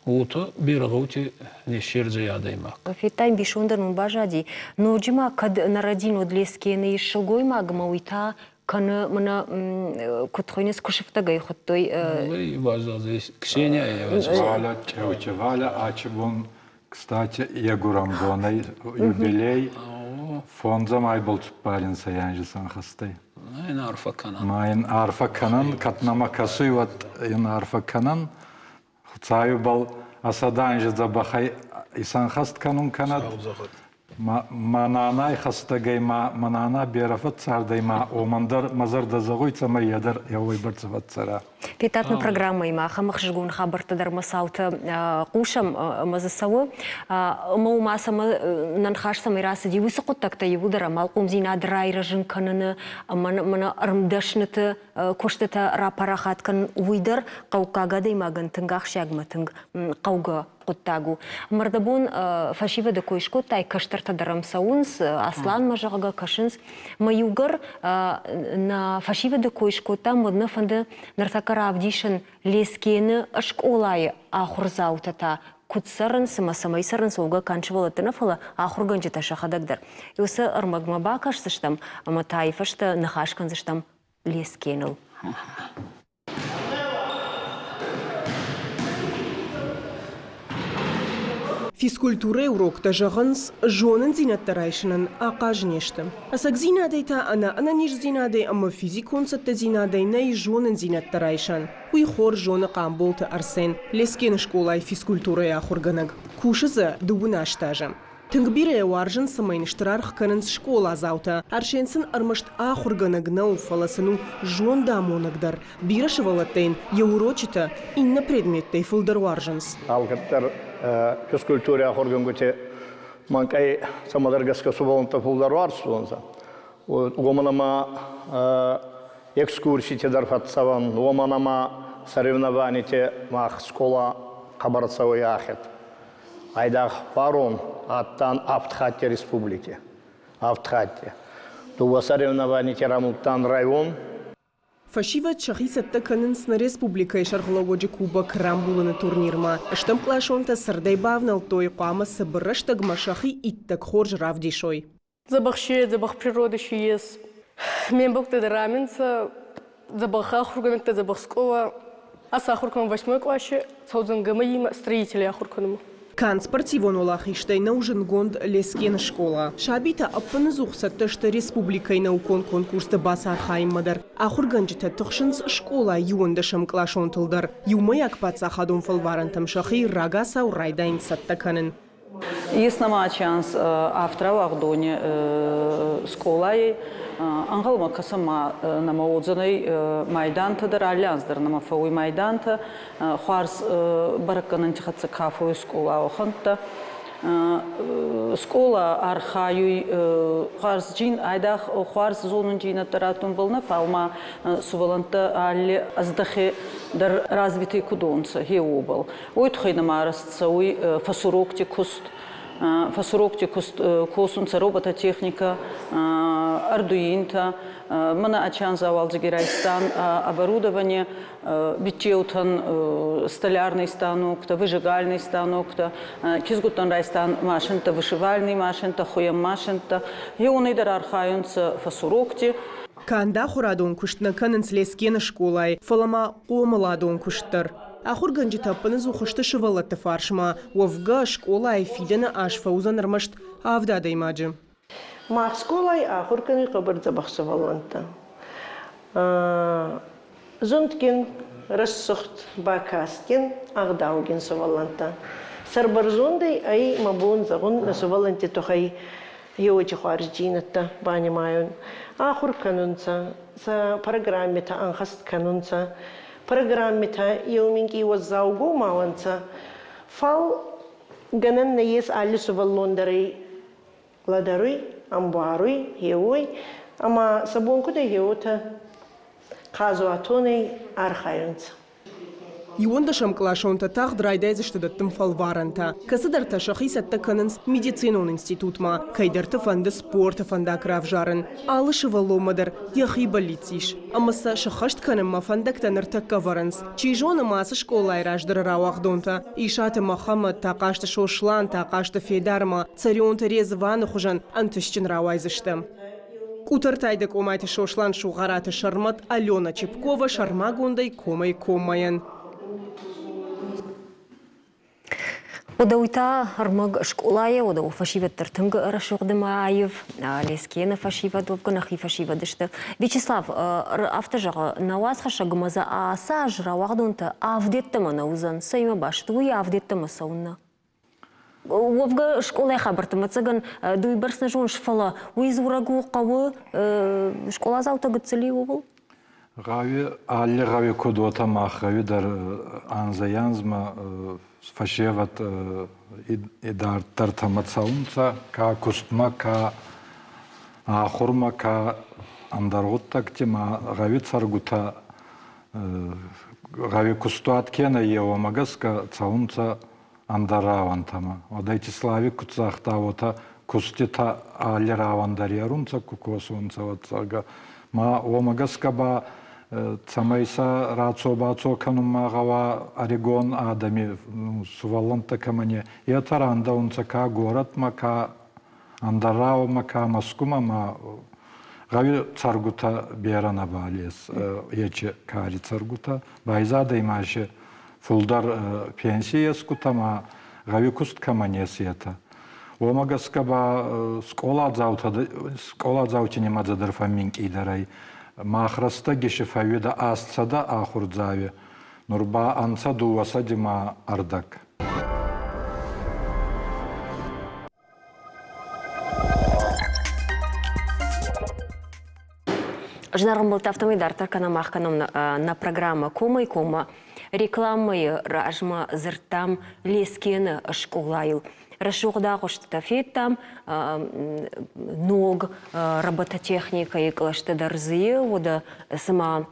Уто биргаути нешердзе ядаймак. Фитайн бишундан бажади. Но джима кад нарадину длескене ишилгой магма уйта каны мына кутхойнес кушифтагай хоттой. Лей база Ксения. Валя, Валя, Ачибун, кстати, Ягурамбонай, юбилей. Фонзам айбол парин саянжи санхастай. Майн арфа канан. Майн арфа канан, катнама касуй вот ин арфа канан. Цаю был асадан же забахай исан хаст канун канат. Мананай хастагай манана берафат цардайма омандар мазарда загойца ядар явой барцават цара. Питатна программа има хамах жгун хабарта масаута кушам мазасаву маумаса нанхашса мирасы ди высокоттакта юдара малкум зина драйра жинкананы мана армдашныты коштата рапарахаткан уйдар каукагадai маган тынгах шагматынг кауга Коттагу. Мардабун фашива да койшко тай каштарта дарам саунс аслан мажага кашинс маюгар на фашива да койшко там модна фанда нартакара авдишен лескені ашколай ахурзаутата кутсарын самайсарын соуга канчывалатына фала ахурганчыта шахадагдар. Юсы армагма бакашсыштам аматайфашта нахашканзыштам лескенил. Физкультура урокта жағынс жонын зинаттарайшынын ақажнешті. Асак зинадайта ана ниш зинадай, ама физик концертта зинадай най жонын зинаттарайшын. Уйхор жоны қамболты арсен, лескен школай физкультура яхурганаг. Кушызы дубунаштажы. Тынгбире уаржын самайныштырар хканынс школа заута. Аршенсын армашт ахурганагна уфаласыну жон дамонагдар. Бирашывалаттайн еурочита инна предметтай фулдар уаржынс. Алгаттар физкультура ахургангуте манкай самадаргаска субалынта фулдар уарсуынса. Оманама экскурсите дарфатсаван, оманама соревнованите мах школа кабарцавой ахет. Айдах парон аттан Автхатте республики. Автхатте. Тува соревнованите рамуттан район. Фашива чахисатта канынс на республика и шархловоджи кубок рамбуланы турнирма. Штам клашонта сырдай бавнал той қама сабырыштаг машахи иттак хорж равдишой. Забахши, забах природы шиес. Мен бокта да раменца, забаха хурганакта забахскова. Аса хуркан 8 классе, цаудзангама има строителя хурканому. Кан спортивон олахиштай наужен гонд лескен школа. Шабита аппаны зухсаттышты республикай наукон конкурсты басар хайыммадар. Ахурганжыта тұқшынс школа юындышым клашон тылдар. Юмаяк паца хадун фалварантым шахи рага саурайдайн саттаканын. Есть намачанс автора вахдоне сколай ангал касама намаудзаной майдантадыр альянсдыр намафауи майданта хварс бараканан тихатса кафуи скола оханта скола архаюй хварс джин айдах хварс зонун джина таратун болна фалма суваланта алли аздахи дар развитый кудонца хеобал ойтхайна марасца уй фасурокти куст фасурокти косунца робототехника ардуинта мана ачан завал загирайстан оборудование битеутан столярный станок выжигальный станок кизгутан райстан машинта вышивальный машинта хуям машинта еуный дар архаюнца фасурокти Канда хурадон куштна канын слескен школай фалама омаладон куштар Ахурганжи таппаны зухышты шывалатты фаршма, уавга школай фидена аш фаузан рмашт авда даймаджи. Мах школай ахурганы қабырдza бақсываланта. Зонткин рассухт бакаскин агдаугин сываланта. Сарбарзундай ай мабун загун насываланте тухай еочи хуарджинатта банимайун. Ахурканунца, за программета анхаст канунца. Программета еуминки воззаугу мауанца. Фал ганан наес алису валлондарей ладаруй, амбаруй, еуй, ама сабонку да еута казуатоней архаюнца. Юондашам клашонта тах драйдайзышты даттым фалваранта. Касыдарта шахисатта канынс медицинон институтма. Кайдарты фанды спорта фанда кравжарын. Алышы валомадар, яхи балициш. Амаса шахашт канымма фандактанырта каваранс. Чижона масы школай раждыр рауахдонта. Ишаты Махамад тақашты шошлан, тақашты федарма. Царионта резваны хужан антышчын рауайзышты. Кутартайды комайты шошлан шуғараты шармат Алена Чепкова шармагондай комай комайын. Удауйта армаг школая, удау фашивет тартынга рашугдыма айыв, лескена фашива довга нахи фашива дышты. Вячеслав, автожаға науаз хашагымаза аса жрауағдонта авдеттіма наузан, сайма башты уй авдеттіма сауынна. Уавга школай хабартыма цыган дуй барсна жон шфала, уй зурагу қауы школа заута гыцели уғыл? Ғави, алли ғави кудота мах ғави дар анзаянзма фашеват идар тартамат саунца, ка кустма, ка ахурма, ка андаргутта ктима ғави царгута ғави кустуат кена ева магаска цаунца андаравантама. Одайти слави куцахта вота кустита алли равандарьярунца кукосунца ватсага. Ма омагаска ба цамайса рацо-бацо канума гава Орегон адами суваланта камане. И атаранда унца ка город ма ка андарау ма ка маскума ма гави царгута берана балес. Ече кари царгута. Байзада имаше фулдар пенсия скута ма гави куст камане сета. Омагаска ба скола дзаути не мадзадар фаминк идарай. Махраста гешефавида асцада ахурдзави. Нурба анца дуаса дима ардак. Жнарым был тавтомидар таркана махканом на программа «Кома и кома». Рекламы ражма зыртам лескені школайыл. Расшуғда қошты феттам, ног, робототехника и клашты дарзы, ода сама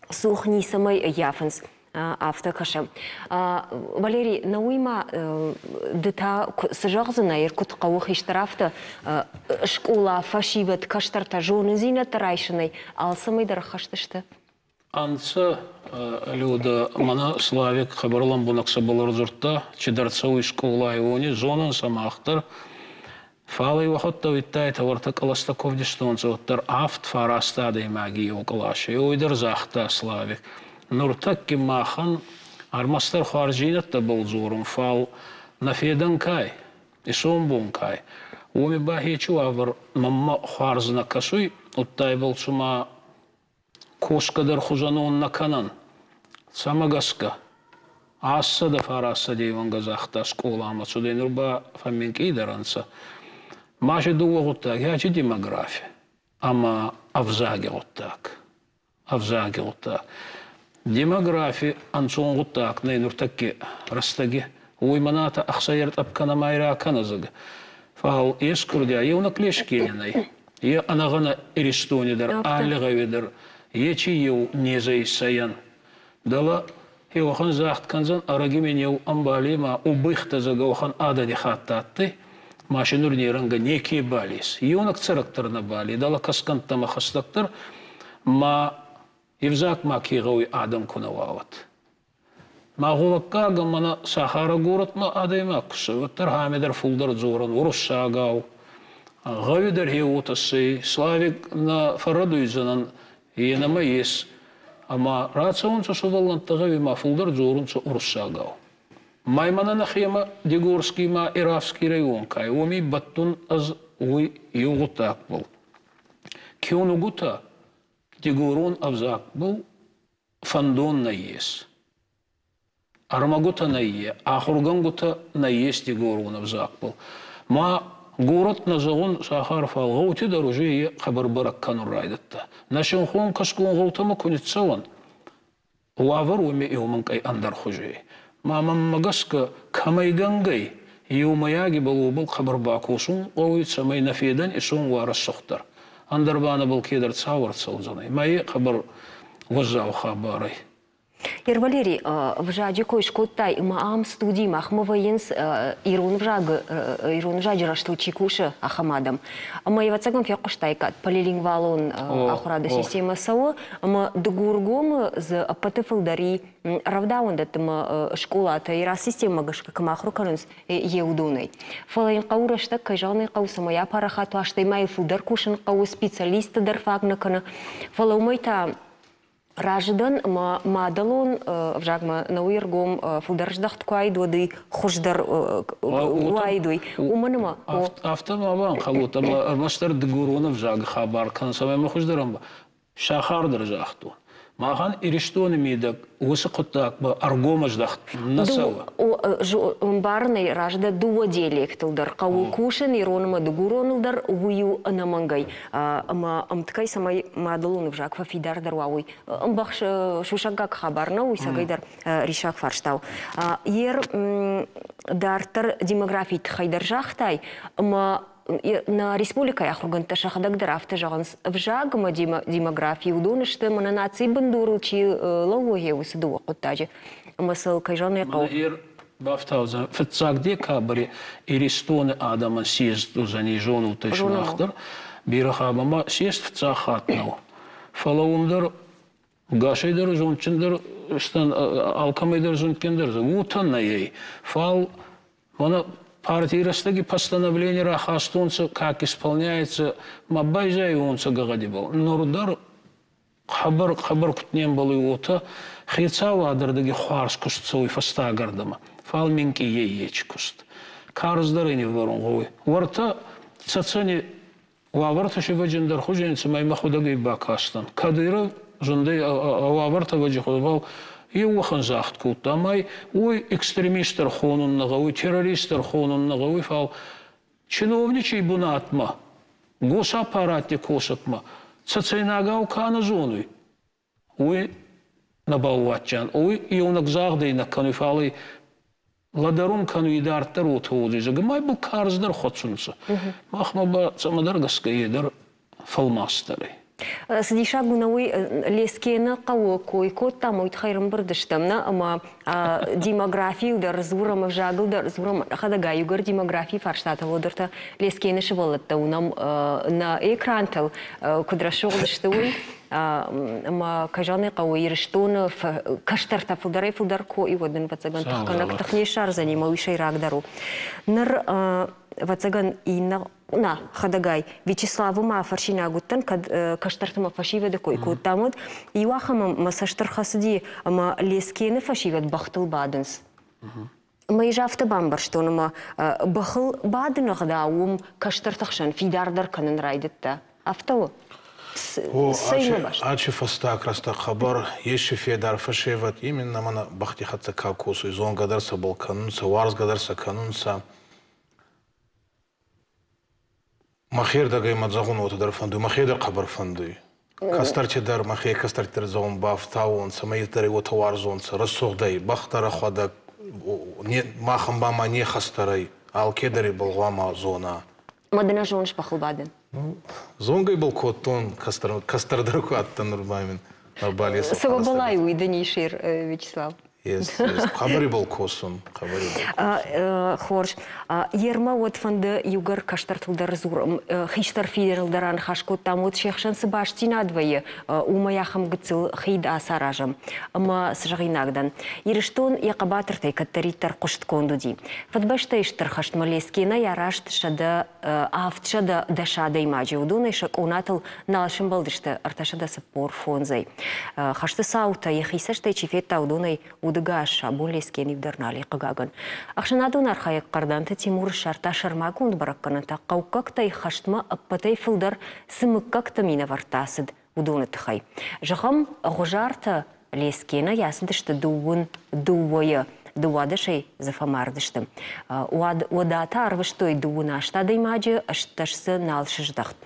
сухни самай яфенс автокашем. Валерий, науима дыта сажағзына еркут қауық иштарафты школа фашивет каштарта жоны зинет райшыной, ал самай дарахаштышты? Анца люди мана Славик хабарлам бунакса болар зурта чидарцауи школа иони зонан самахтар фалай вахатта виттай таварта каластаков диштонцоттар афт фараста даймаги околаши ойдар захта Славик нуртакки махан армастар харжинатта был зурум фал нафедан кай, и сомбун кай. Оми бахи чуавар мамма хварзна касуй, уттай был сума коскадар хузанон на канан. Самагаска. Асса да фараса дейван газахта школа ама суден урба фаминки идаранца. Маше дуа гуттак, ячи демография. Ама авзаги гуттак. Авзаги гуттак. Демография ансон гуттак, нейнуртаки растаги. Уйманата ахсаярт апкана майра аканазага. Фал ескурдя, еуна клешкенинай. Е анагана иристонидер, аллигавидер. Ечи еу незаисаян. Дала еухан захт канзан арагимен еу амбалима убыхта загаухан адади хаттатты. Машинур неранга неки балис. Еунак царактарна бали. Дала каскантама хастактар. Ма евзак ма кигауи адам кунавават. Мағулакка гамана Сахара город ма адайма кусаваттар хамидар фулдар зоран уруссагау. Гавидар хеутасы, славик на фарадуйзанан енама ес. Ама рацаунца суваллантагави ма фулдар зорунца уруссагау. Маймана нахема Дегорский ма Иравский район кай. Оми баттун аз уй югутак был. Кионугута Дегорон авзак был фандон на ес. Армагута на е, ахургангута на есть Дегорон авзак был. Ма город на загон Сахаров алгаути дорожи хабарбарак канурайдатта. Нашин хон каскун гаутама кунитсаван. Уавар уми иуманкай андар хужи. Мамам магаска камайгангай иумаяги балу был хабарбакусун гауит самай нафедан исун варас сохтар. Андарбана был кедар цавар цалзанай. Май хабар вазау хабарай. Валерий, в жаде койшкоттай маам студии махмоваенс ирун вжаги рашту чикуша ахамадам. Ама евацагам фякуштайкат полилингвалон ахурада система сау, ама дгургом з апатефалдари равдаун датма школа та ира система гашка камахруканс еудуной. Фалаин каурашта кайжаны кауса моя парахату аштай май фудар кушин кау специалиста дарфагнакана. Фалаумайта Раждан мадалон вжагма науиргом фударждахт куайдуады хуждар уайдуй. Уманама. Автомабан халута маштар дгурона вжаг хабар кансамай хуждарамба. Шахардар жахту. Махан ириштоны мидак усақуттак ба аргомаждахт насава. Барнай ражда дуа диалектылдар. Кау кушен иронма дугуронылдар ую анамангай. Ама амткай самай мадалон вжаг фафидардар вауй. Амбах шушагак хабарна уйсагайдар ришак фарштау. Ер дартар демографит хайдар жахтай. Ама на республика яхруганта шахадагдар автожаган вжагма демографии удонышты мана нации бандуру чи логия усыдуа куттажи. Масал кайжаны кау. Ер бафтауза фитсак декабри иристоны адаман сиесту занижону тышнахтар. Бирахабама сиест фитсахатнау. Фалаумдар гашайдар жончиндар стан алкамайдар жонкендар. Утан на ей. Фал мана партии растаги постановление рахастунца, как исполняется, мабайзай онца гагадибал. Нурдар хабар кутнем был иота, хицава адардаги хуарс кустцой фаста гардама. Фалминки ееч куст. Карздарыни варунговый. Варта цацани ваварта шиваджиндар хуженца маймахудаги бакастан. Кадыра жундай ваварта ваджихудавал. И ухан захт кутта, май ой экстремистер хонун нагауи, террористер хонун нагауи фал. Чиновничий бунатма, госаппаратни косакма, цацайнагау кана зонуй. Ой набауатчан, ой ионак загдей на кануй фалы. Ладарун кануй идарттар отхуди, май был карздар хотсунца. Махмаба цамадаргаска едар фалмастары. Сдиша гунауи лескена кау койко там ойт хайрам бардыштамна, ама демографию дар зурам вжагыл дар зурам хадага югар демографии фарштата водырта лескена шевалатта унам на экрантал кудрашолдыштуй ама кажаны кау ирштона каштарта фудар ко и воден вацаган тахканак тахнешар занимау шайрагдару. Нар вацаган и на хадагай Вячеславу ма фаршина гуттан каштартама фашиве декой куттамут и вахама масаштар хасди ама лескене фашивет бахтыл баденс. Майжа автобан барштоныма бахыл бадыны ғдауым каштартақшан фидардар канын райдытта. Автоу? Ачи фастак раста хабар, еши федар фашеват, именно мана бахти хатса кавкусу, изон гадарса был канунца, варс гадарса канунца. Махир дагай мадзагун отадар фанду, махир хабар фанду. Кастарче дар махир кастартер зон бафтаун, самаитари отаварзонца, рассугдай, бахтара хвада, махам бама не хастарай, алкедари болгама зона. Мадына жонш бахыл бадын? Зонгай был коттон, кастардарку аттан нормально. Сабабалай уйдани шир, Вячеслав. Хабари был косон, хабари был. Хорш, ерма вот фанды югар каштартылдар зур, хиштар фидерлдаран хашкот там вот шехшан сыбашти надвое, умаяхам гыцыл хид асаражам, ама сжагинагдан. Ириштон якабатыртай каттариттар кушткондуди. Фатбаштайштар хаштмалескена ярашт шада автшада дашада имаджи. Удунай шак унатыл налшым балдышты арташада сапор фонзай. Хашты саута яхисаштай чифетта удунай удыгаш абулескени вдарнали қыгаган. Ақшанадун архаяк қарданты Тимур шарта шармагунд баракканата қаукактай хаштма аппатай фылдар сымыккакта мина вартасыд удуны тхай. Жахам ғужарта лескена ясындышты дуын дувая дуадышай зафамардышты. Удата арвыштой дуын аштады имаджи ашташсы налшыждахт.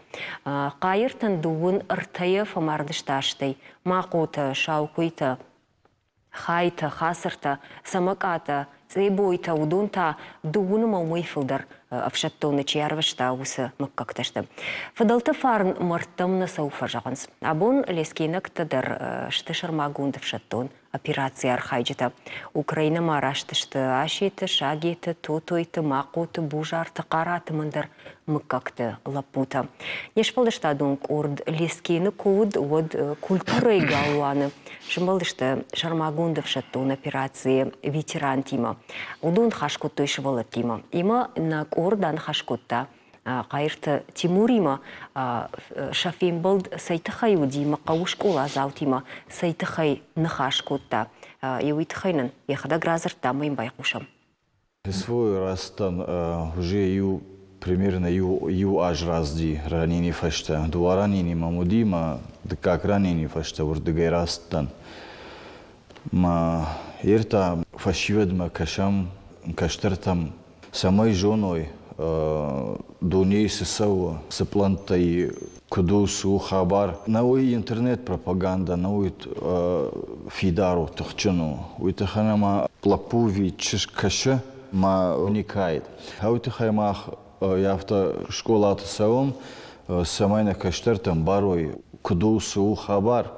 Қайыртын дуын ыртая фамардышташтай. Мақута, шаукуйта, хайта, хасырта, самаката, цейбойта, удунта, дугуныма уйфылдар авшаттоны чиярвышта усы мыккакташты. Фадалты фарн мартымны сауфа жағынс. Абон лескенік тыдар штышырмагунды фшаттон операция архайджыта. Украина мараштышты, ашеті, шагеті, тотойты, мақуты, бужарты, қараты мындар мыккакты лапута. Нешпалдышта донг орд лескені код од культурой галуаны. Шымбалдышты шармагунды фшаттон операции ветеран тима. Удун хашкут той шывалы тима. Има на ордан хашкутта қайырты Тимурима шафен болд сайтықай удима қауышкола заутима сайтықай нахашкутта еуитықайнын ехада гразырта майым байқушам. Свой растан уже примерно ю аж разди ранини фашта. Два ранини мамудима, да как ранини фашта урдыгай растан. Ма ерта фашиведма кашам, каштартам самой женой дуней сысау сыплантай кудусу хабар. Науи интернет пропаганда, науи фидару тахчану. Уйтаханама плапуви чишкаша ма уникает. Хаутахаймах яфта школа атасаум самайна каштартам барой кудусу хабар.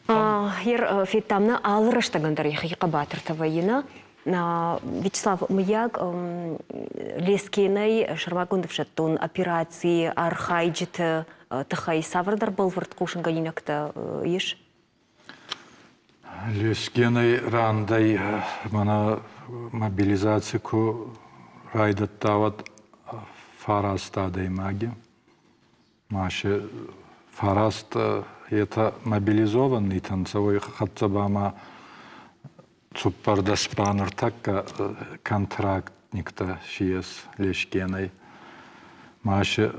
Ер фиттамна алырыштагындар яхиқа батыртавайына. Вячеслав, маяк лескенай шармагундов шаттон операции архайджиты тахай саврдар был варткушинга инакта еш? Лескенай рандай мана мобилизацию райдаттават фараста даймаги. Маши фараст это мобилизованный танцевой хатцабама Цуппарда спанер такка контрактникта шиес лешкенай. Маши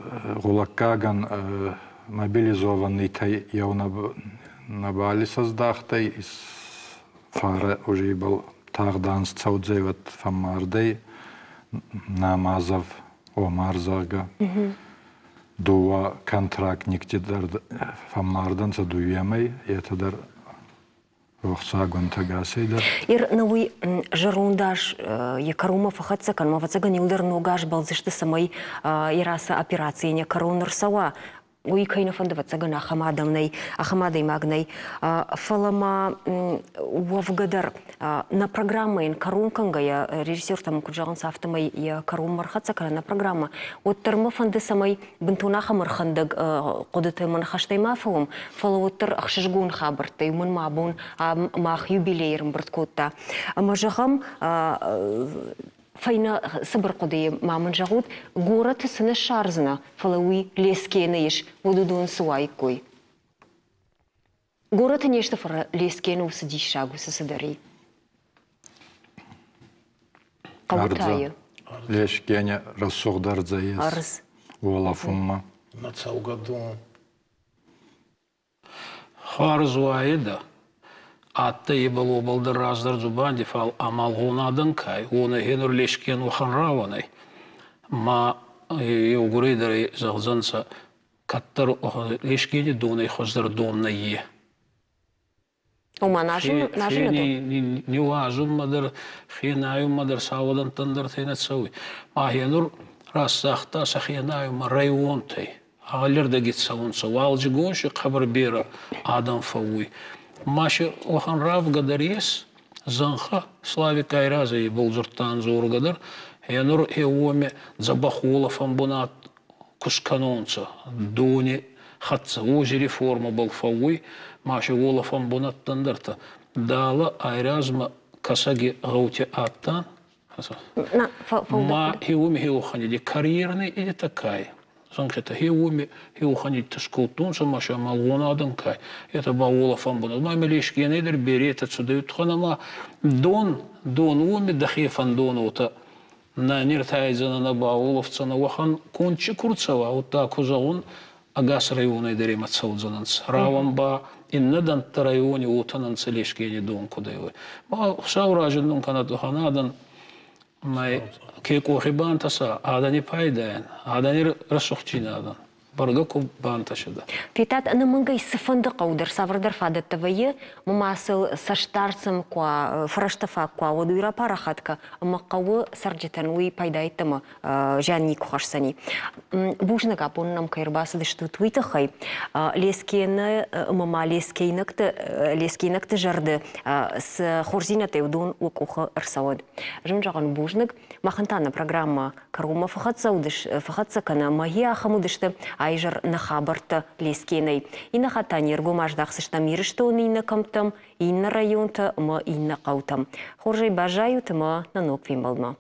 гулаккаган мобилизованный тай явно на Бали создахтай из фара уже был тардан сцаудзеват фаммардей намазав омарзага. Дуа контрактник тидар фаммардан задуемай это дар Ир науи жырундаш якарума фахатса канма фацага нилдер ногаш балзышты самай ираса операции не коронер сава. Уи кайна фанда фацага на ахамадай магнай. Фалама уавгадар на программы ин коронканга я режиссер там куджаган сафтамай я корон мархатса на программа. Оттарма фанда самай бентунаха мархандаг кодытай манхаштай мафаум. Фала оттар ахшижгун хабартай мун мабун мах юбилейрм брткотта. Мажагам файна сабыр қодайы мамын жағуд, город сыны шарзына фалауи лескені еш водудуын суай кой. Город нешті фара лескені усы дейшагу сысыдари? Қауытайы. Лешкене рассуғдар заез. Арыз. Олафумма. На цаугаду. Харзуайда. Атта ебал обалды раздар зубанди фал амалғунадан кай. Оны хенур лешкен ухан раванай. Ма еугурейдары зағзанса каттар лешкені донай хоздар донна е. Ома нажын не важым мадар, хенаю мадар савадан тандар тайнат сауи. Ма хенур рассахта сахенаю ма район тай. Ағалерді кет сауынса. Валжы гоншы қабыр бері адам фауи. Машы охан рав гадарес, занха славик айраза и был жұрттан зор гадар. Хенур еуоме забахулафан бунат кусканонца. Дони хатса ожи реформа был фауи. Машы олафан бунат тандарта. Дала айразма касаги гаути аттан. Ма еуоме еухани де карьерный или такая. Санкета хеуми хеуханит ташкултун самаша малгона аданкай. Это баула фамбуна. Маме лишки недер берет отсюда ютханама дон уми дахе фандон ута на ниртайзана на бауловца на вахан кончи курцава вот так узаун агас района идере мацаудзананс. Равамба иннадан та районе утананс лишки не дон кудайвы. Ба сауражен дон канатуханадан май кейко бантаса, адани пайдаен, адани рассухчинадан. Баргаку банташыда. Питат анамынгай сыфанды қаудыр, савырдар фадаттавайы, мамасыл саштарцым куа, фраштафа куа, водуира парахатка, мақауы сарджетануи пайдайттымы жанни кухашсани. Бужны капон нам кайрбасы дышту туйты хай. Лескені, мама лескейнікті жарды с хорзина теудон уқуқы ырсауад. Жын жағын бужнық, махантана программа карума фахатса кана магия хамудышты айжыр нахабарты лескеней. Ина хатан ергу маждақсышта мирышты оны ина камтам, ина районты ма ина қаутам. Хоржай бажаю тыма нанок вимбалма.